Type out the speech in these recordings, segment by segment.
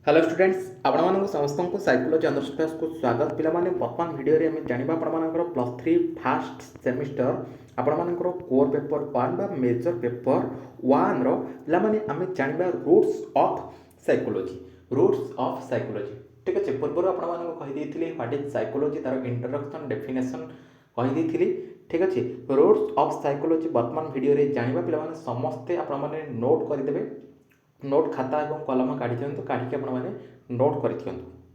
Hello students आपण समस्त को साइकोलॉजी अंडर क्लास को स्वागत पिला माने वर्तमान वीडियो रे हम जानिबा आपण +3 फास्ट सेमिस्टर आपण कोर पेपर 1 बा मेजर पेपर 1 रो पिला माने हम जानिबा रूट्स ऑफ साइकोलॉजी ठीक अछि पूर्व आपण कहि देथिले व्हाट इज साइकोलॉजी तार इंट्रोडक्शन डेफिनेशन कहि देथिले ठीक अछि रूट्स ऑफ साइकोलॉजी वर्तमान वीडियो रे जानिबा पिला माने समस्त आपण माने नोट कर देबे नोट खाता और कलम काढ़ी दिखाँ काढ़ी आपने नोट कर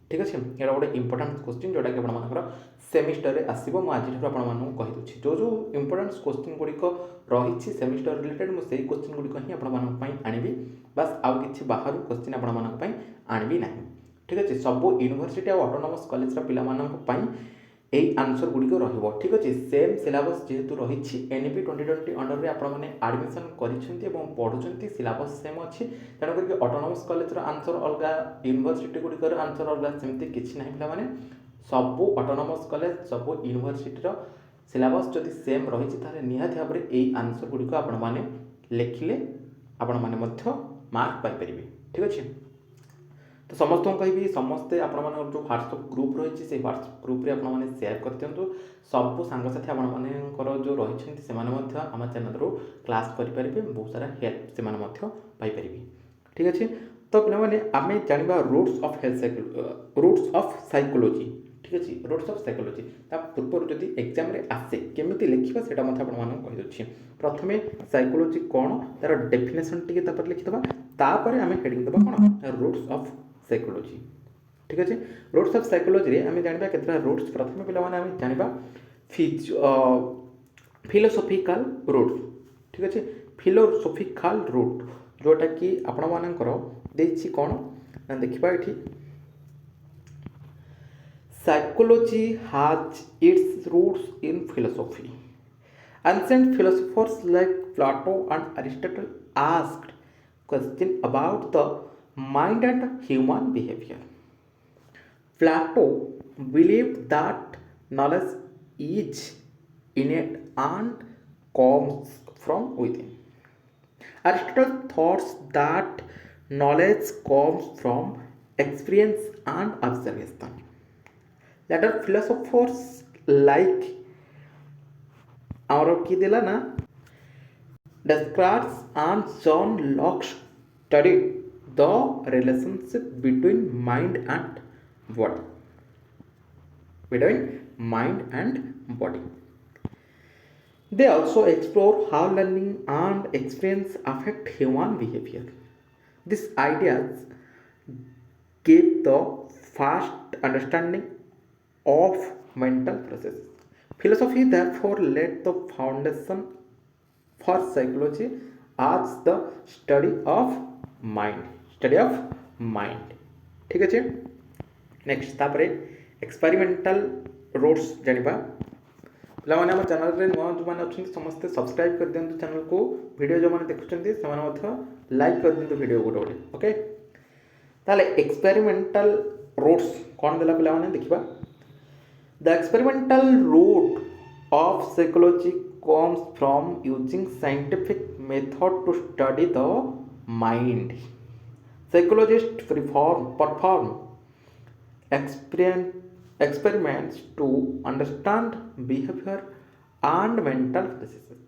ठीक अच्छे यहाँ गोटे इंपोर्टाट क्वेश्चन जोटा कि आपर सेमिस्टर में आसो मुझे आज आपको कहीदे जो जो इंपोर्टाट क्वेश्चन गुड़िक रही सेमिस्टर रिलेटेड मुझे क्वेश्चन गुड़िक ही आपंपाई आनबी बास आउ कि बाहर क्वेश्चन आपंपाई आनबी ना ठीक अच्छे सब यूनिवर्सिटी और ऑटोनोमस कॉलेज पाई यही आंसर गुड़िक रही ठीक अच्छे सेम सिलेबस जेहेतु रही NEP 2020 अंडर में आपने आडमिशन कर सिलेबस सेम अच्छी तेणुक ऑटोनोमस कॉलेज आंसर अलग यूनिवर्सिटी गुड़िकर आंसर अलग सेमती किसी ना पे सब ऑटोनोमस कॉलेज सब यूनिवर्सिटी सिलेबस जदि सेम रही निहाती भाव में यही आंसर गुड़िक आपने लिखिले आपण मैंने मार्क पाइपर ठीक अच्छे तो समस्त कहि समस्ते आप जो व्हाट्सएप ग्रुप रही है व्हाट्सएप ग्रुप रे आपने सेयार कर दिंतु सब सांगसाथी आपर जो रही से आम चैनल रू क्लास करेंगे बहुत सारा हेल्प से पाइपर ठीक अच्छे तो पे आम जाना रूट्स ऑफ साइकोलॉजी ठीक अच्छे रूट्स ऑफ साइकोलॉजी पूर्व जब एग्जाम आसे केमी लिखा से कहीदे प्रथम साइकोलॉजी कौन तार डेफिनेशन टी लिखिदेवा तापर आम हेडिंग देवा कौन रूट्स ऑफ साइकोलॉजी ठीक अच्छे रूट्स ऑफ साइकोलॉजी रे आम जाना केतटा रूट्स प्रथम पे जाना फिलोसॉफिकल रूट्स ठीक अच्छे फिलोसॉफिकल रूट जोटा कि आपण मानकर देछि कौन ना देखिबा एठी psychology has its roots in philosophy ancient philosophers like Plato and Aristotle asked question about the mind and human behavior. Plato believed that knowledge is innate and comes from within. Aristotle thought that knowledge comes from experience and observation. Later philosophers like our की दिला ना Descartes and John Locke studied the relationship between mind and body. They also explore how learning and experience affect human behavior. These ideas give the fast understanding of mental processes. Philosophy therefore laid the foundation for psychology as the study of mind ठीक अच्छे next तापर experimental roots जानिबा पे आम channel रे नुआ जो मैंने अच्छे समस्ते सब्सक्राइब कर दिंतु चैनल को वीडियो जो मैंने देखुं लाइक कर दिंतु वीडियो गोटे गोटे ओके ताले एक्सपेरिमेंटल रूट्स कौन देला पे मैंने देखा the experimental root of psychology comes from using scientific method to study the mind. Psychologists perform experiments to understand behavior and mental processes.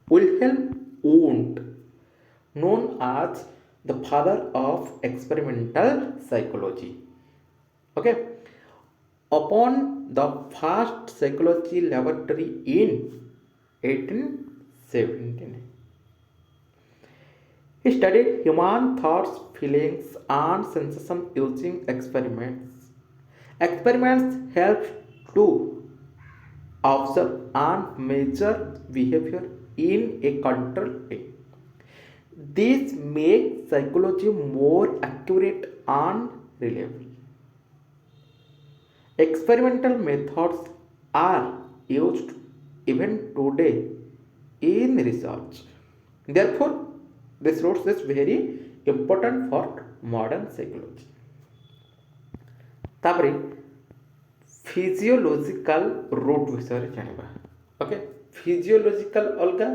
Wilhelm Wundt, known as the father of experimental psychology, okay, upon the first psychology laboratory in 1817. He studied human thoughts, feelings, and sensations using experiments. Experiments help to observe and measure behavior in a controlled way. This makes psychology more accurate and reliable. Experimental methods are used even today in research. Therefore, this route is very important for modern psychology. तापरे physiological root विषय जानिबा okay physiological अलगा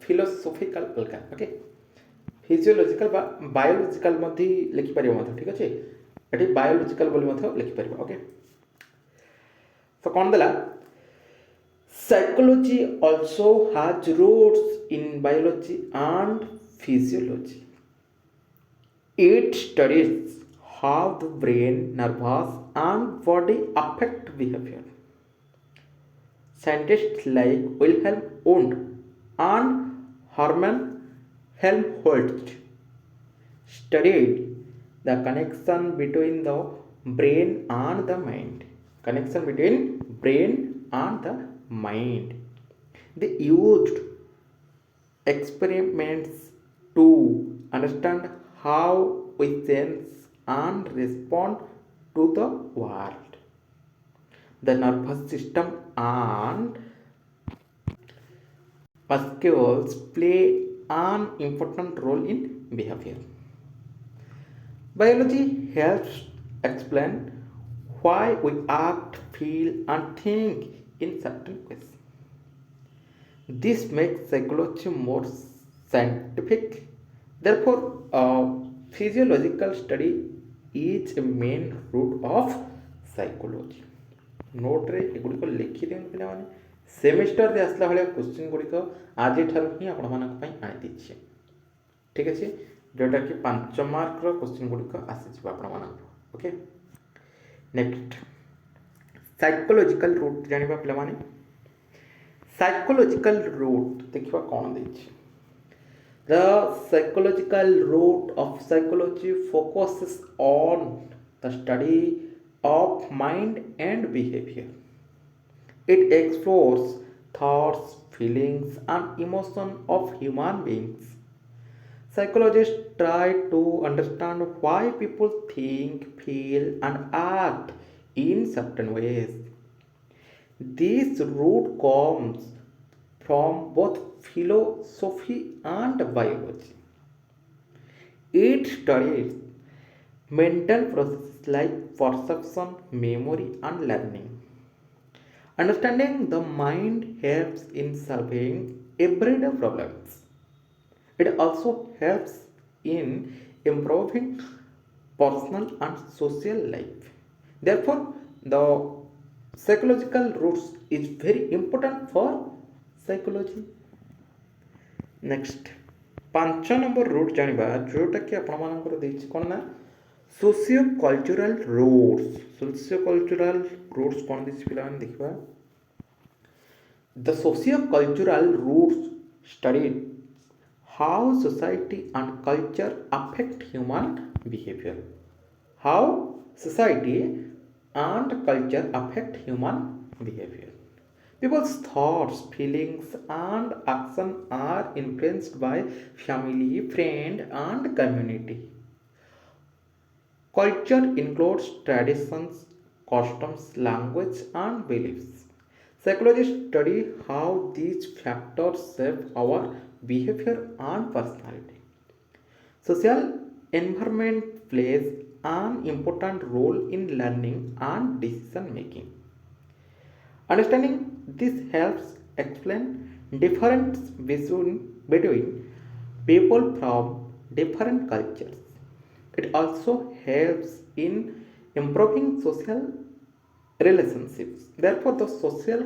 philosophical अलगा okay physiological ବା biological ମଧ୍ୟ ଲେଖିପାରିବ ମଧ୍ୟ ଠିକ୍ ଅଛି ଏଠି ବାୟୋଲୋଜିକାଲ ବୋଲି ମଧ୍ୟ ଲେଖିପାରିବ ଓକେ ତ କ'ଣ ଦେଲା psychology also has roots in biology and physiology. It studies how the brain, nervous, and body affect behavior. Scientists like Wilhelm Wundt and Hermann Helmholtz studied the connection between the brain and the mind. Connection between brain and the mind. They used experiments to understand how we sense and respond to the world. The nervous system and muscles play an important role in behavior. Biology helps explain why we act, feel, and think in certain ways. This makes psychology more scientific. Therefore, physiological study is a main root of psychology. ନୋଟ୍ରେ ଏଗୁଡ଼ିକ ଲେଖିଦିଅନ୍ତୁ ପିଲାମାନେ ସେମିଷ୍ଟରରେ ଆସିଲା ଭଳିଆ question ଗୁଡ଼ିକ ଆଜିଠାରୁ ହିଁ ଆପଣମାନଙ୍କ ପାଇଁ ଆଣିଦେଇଛି ଠିକ୍ ଅଛି ଯେଉଁଟାକି 5 ମାର୍କର କ୍ୱେଶ୍ଚିନ୍ ଗୁଡ଼ିକ ଆସିଯିବ ଆପଣମାନଙ୍କର ଓକେ ନେକ୍ସଟ ସାଇକୋଲୋଜିକାଲ ରୁଟ୍ ଜାଣିବା ପିଲାମାନେ ସାଇକୋଲୋଜିକାଲ ରୁଟ୍ ଦେଖିବା କ'ଣ ଦେଇଛି The psychological root of psychology focuses on the study of mind and behavior. It explores thoughts, feelings, and emotions of human beings. Psychologists try to understand why people think, feel, and act in certain ways. This root comes from both philosophy and biology. It studies mental processes like perception, memory, and learning. Understanding the mind helps in solving everyday problems. It also helps in improving personal and social life. Therefore, the psychological roots is very important for psychology. Next 5 number root जानिबा जोटा कि आपण मानकर देछि कोन ना socio cultural roots कोन दिस पिला माने देखबा the socio cultural roots study how society and culture affect human behaviour how society and culture affect human behaviour People's thoughts, feelings, and action are influenced by family, friend, and community. Culture includes traditions, customs, language, and beliefs. Psychologists study how these factors shape our behavior and personality. Social environment plays an important role in learning and decision making. Understanding this helps explain difference between people from different cultures. It also helps in improving social relationships. Therefore, the social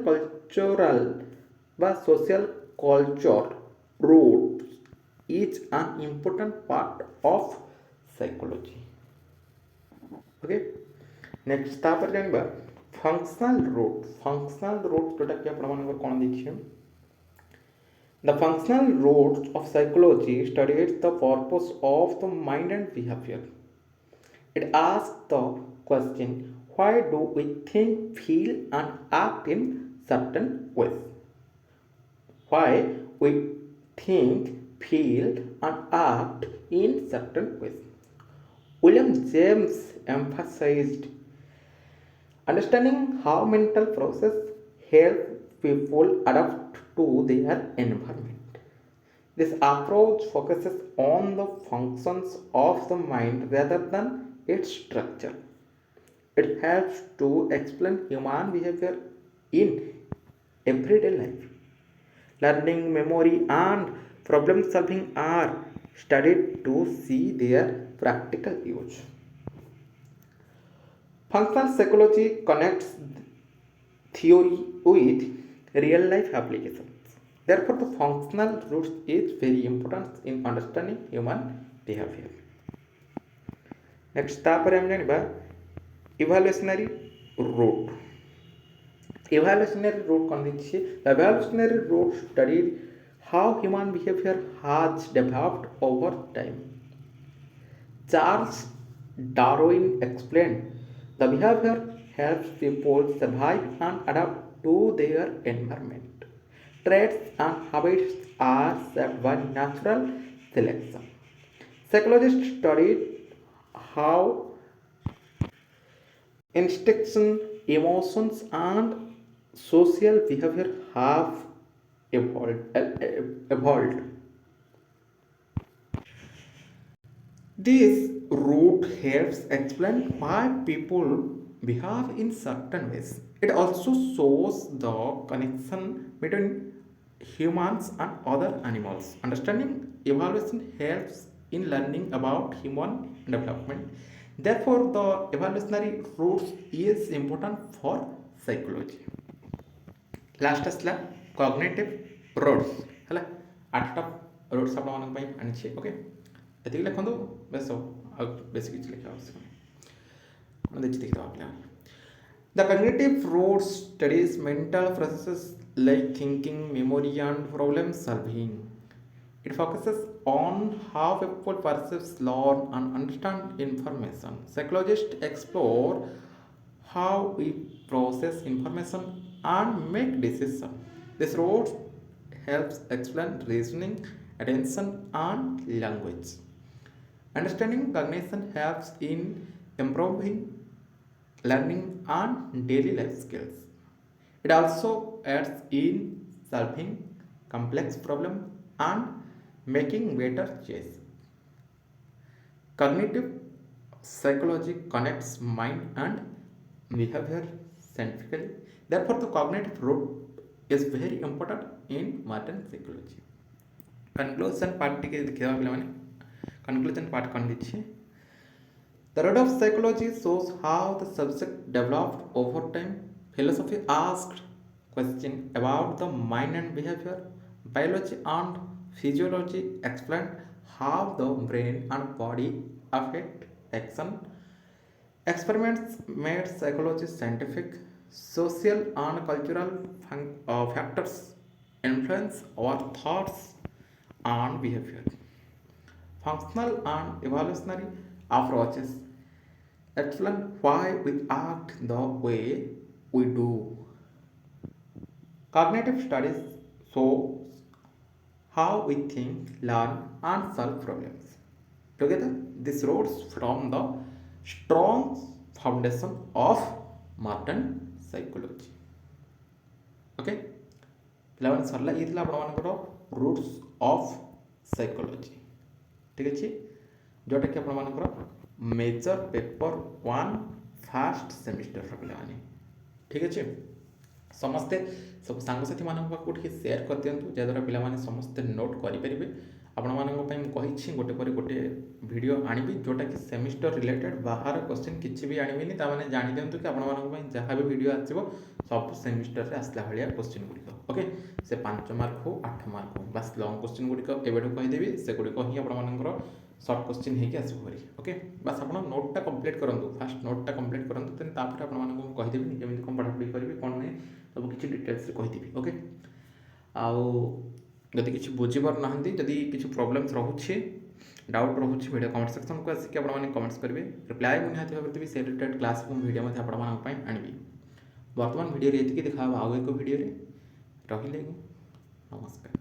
culture roots is an important part of psychology. Okay. Next, तापर जानिबा functional root जोटा कि आपण कौन देखिए the functional roots of psychology studies the purpose of the mind and behaviour it asks the question why do we think feel and act in certain ways why we think feel and act in certain ways William James emphasized understanding how mental process help people adapt to their environment. This approach focuses on the functions of the mind rather than its structure. It helps to explain human behavior in everyday life. Learning, memory, and problem solving are studied to see their practical use. Functional psychology connects theory with real life applications. Therefore, the functional roots is very important in understanding human behavior. Next, तापर हम जानिबा evaluationary root. Evaluationary root कौन देखिए? The evaluationary root studied how human behavior has developed over time. Charles Darwin explained the behavior helps people survive and adapt to their environment. Traits and habits are shaped by natural selection. Psychologists studied how instincts, emotions, and social behavior have evolved. This root helps explain why people behave in certain ways. It also shows the connection between humans and other animals. Understanding evolution helps in learning about human development. Therefore, the evolutionary roots is important for psychology. Last ଆସିଲା cognitive roads ହେଲା 8ଟା roads ଆପଣମାନଙ୍କ ପାଇଁ ଆଣିଛି okay ଏତିକି ଲେଖନ୍ତୁ ବେଶ ଆଉ ବେଶୀ କିଛି ଲେଖିବା ଆବଶ୍ୟକ ନାହିଁ ଆମେ ଦେଖିଦେବା ପିଲାମାନେ The cognitive roads studies mental processes like thinking, memory and problem solving. It focuses on how people perceive, learn and understand information. Psychologists explore how we process information and make decisions. This road helps explain reasoning, attention, and language. Understanding cognition helps in improving learning and daily life skills. It also aids in solving complex problems and making better choices. Cognitive psychology connects mind and behavior scientifically. Therefore, the cognitive root is very important in modern psychology. Conclusion part टिके देखिए पिलाମାନେ conclusion part कौन दीजिए The root of psychology shows how the subject developed over time. Philosophy asked questions about the mind and behavior. Biology and physiology explained how the brain and body affect action. Experiments made psychology scientific. Social and cultural factors influence our thoughts and behavior. Functional and evolutionary approaches explain why we act the way we do. Cognitive studies show how we think, learn, and solve problems. Together, this roots from the strong foundation of modern psychology. Okay? ପିଲାମାନେ ସରିଲା ଇଏ ଥିଲା ଆପଣମାନଙ୍କର roots of psychology ଠିକ୍ ଅଛି ଯେଉଁଟାକି ଆପଣମାନଙ୍କର major paper 1 fast semester पिलाने ठीक अच्छे समस्ते सब सांगसाथी मानक पाखु टिके शेयर कर दियंतु जद्वारा पिलाने समस्ते नोट करेंगे आपण मानक कही गोटे पर गोटे वीडियो आनिबी जोटा कि सेमिस्टर रिलेटेड बाहर क्वेश्चन किसी भी आनिबिनी ताने जानी दिंतु कि आपण जहाँ भी वीडियो आसो सब सेमिस्टर आसला भाया क्वेश्चन गुड़िक ओके से 5 मार्क हो 8 मार्क हो बास लंग क्वेश्चन गुड़िक एवं कहीदेवी से गुड़िक ही आपर सर्ट क्वेश्चन होगी आसो भारी ओके बास आप नोटा कंप्लीट करूँ फास्ट नोटा कंप्लीट करूँ देन तापर आपको कहीदेवी केमी कौन पढ़ापढ़ी करेंगे कौन नहीं सब किसी डिटेल्स कहीदेवी ओके आउ जदि किसी बुझीपार ना जदि किसी प्रोब्लेम्स रोचे डाउट रोचे वीडियो कमेंट सेक्शन को आसिक आपने कमेंट्स करेंगे रिप्लाई मुझे देवी से रिलेटेड क्लास वीडियो आनी बर्तमान वीडियो ये देखा आउ एक वीडियो रही नमस्कार।